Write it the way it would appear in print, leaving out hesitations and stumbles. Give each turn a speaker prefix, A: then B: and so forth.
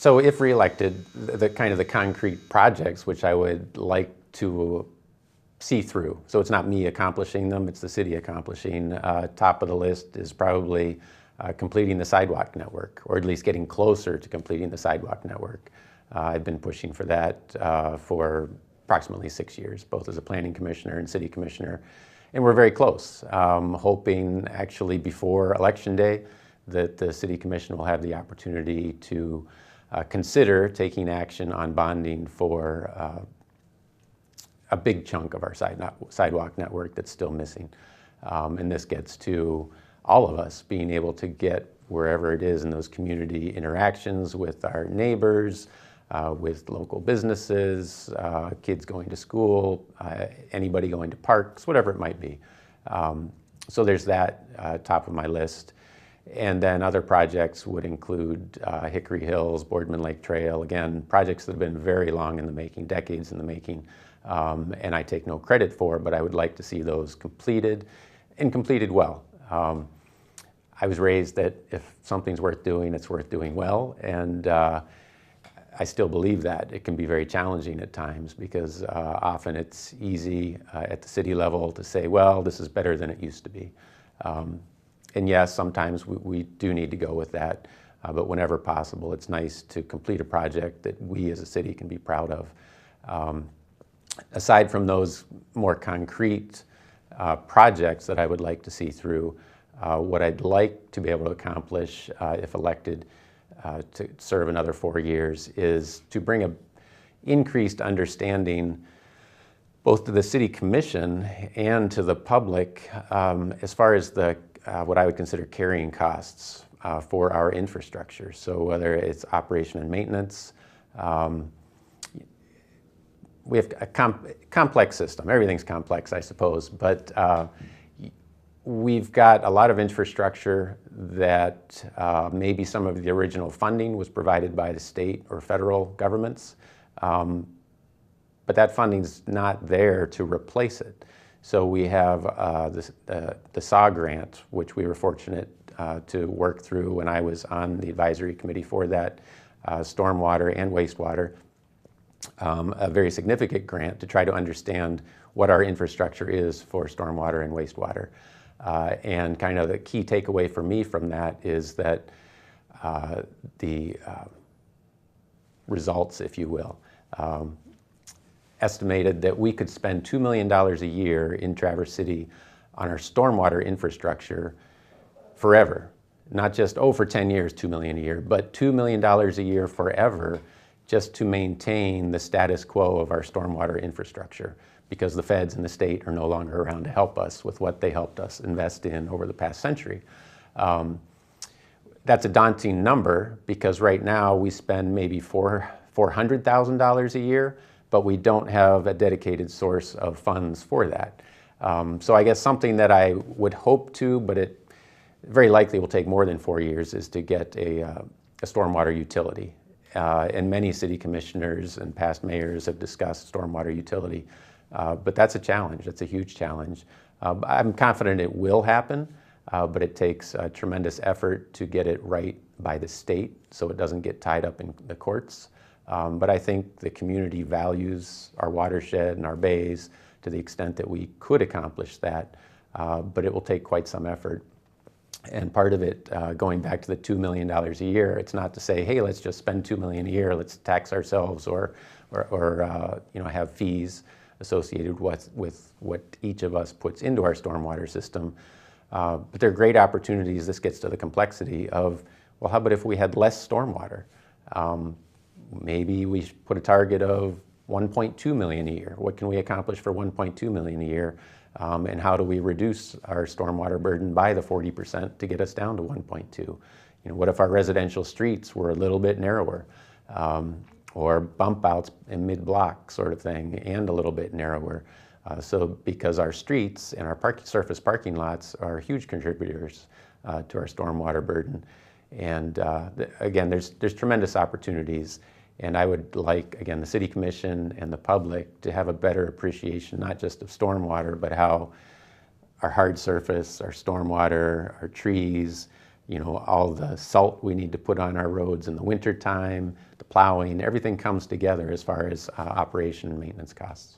A: So if reelected, the kind of the concrete projects which I would like to see through. So it's not me accomplishing them, it's the city accomplishing. Top of the list is probably completing the sidewalk network, or at least getting closer to completing the sidewalk network. I've been pushing for that for approximately 6 years, both as a planning commissioner and city commissioner. And we're very close, hoping actually before Election Day that the City Commission will have the opportunity to consider taking action on bonding for a big chunk of our sidewalk network that's still missing. And this gets to all of us being able to get wherever it is in those community interactions with our neighbors, with local businesses, kids going to school, anybody going to parks, whatever it might be. So there's that top of my list. And then other projects would include Hickory Hills, Boardman Lake Trail, again, projects that have been very long in the making, decades in the making, and I take no credit for, but I would like to see those completed and completed well. I was raised that if something's worth doing, it's worth doing well, and I still believe that. It can be very challenging at times because often it's easy at the city level to say, well, this is better than it used to be. And yes, sometimes we do need to go with that, but whenever possible, it's nice to complete a project that we as a city can be proud of. Aside from those more concrete projects that I would like to see through, what I'd like to be able to accomplish if elected to serve another 4 years is to bring an increased understanding both to the City Commission and to the public as far as the what I would consider carrying costs for our infrastructure. So whether it's operation and maintenance, we have a complex system. Everything's complex, I suppose, but we've got a lot of infrastructure that maybe some of the original funding was provided by the state or federal governments, but that funding's not there to replace it. So we have the SAW grant, which we were fortunate to work through when I was on the advisory committee for that, stormwater and wastewater, a very significant grant to try to understand what our infrastructure is for stormwater and wastewater. And kind of the key takeaway for me from that is that the results, if you will, estimated that we could spend $2 million a year in Traverse City on our stormwater infrastructure forever. Not just, for 10 years, $2 million a year, but $2 million a year forever just to maintain the status quo of our stormwater infrastructure, because the feds and the state are no longer around to help us with what they helped us invest in over the past century. That's a daunting number because right now we spend maybe $400,000 a year, but we don't have a dedicated source of funds for that. So I guess something that I would hope to, but it very likely will take more than 4 years, is to get a stormwater utility. And many city commissioners and past mayors have discussed stormwater utility, but that's a challenge. That's a huge challenge. I'm confident it will happen, but it takes a tremendous effort to get it right by the state so it doesn't get tied up in the courts. But I think the community values our watershed and our bays to the extent that we could accomplish that, but it will take quite some effort. And part of it, going back to the $2 million a year, it's not to say, hey, let's just spend $2 million a year, let's tax ourselves or have fees associated with what each of us puts into our stormwater system. But there are great opportunities. This gets to the complexity of, well, how about if we had less stormwater? Maybe we should put a target of 1.2 million a year. What can we accomplish for 1.2 million a year? And how do we reduce our stormwater burden by the 40% to get us down to 1.2? What if our residential streets were a little bit narrower, or bump outs in mid-block sort of thing, and a little bit narrower? So because our streets and our surface parking lots are huge contributors to our stormwater burden. And again, there's tremendous opportunities. And I would like, again, the City Commission and the public to have a better appreciation, not just of stormwater, but how our hard surface, our stormwater, our trees, all the salt we need to put on our roads in the wintertime, the plowing, everything comes together as far as operation and maintenance costs.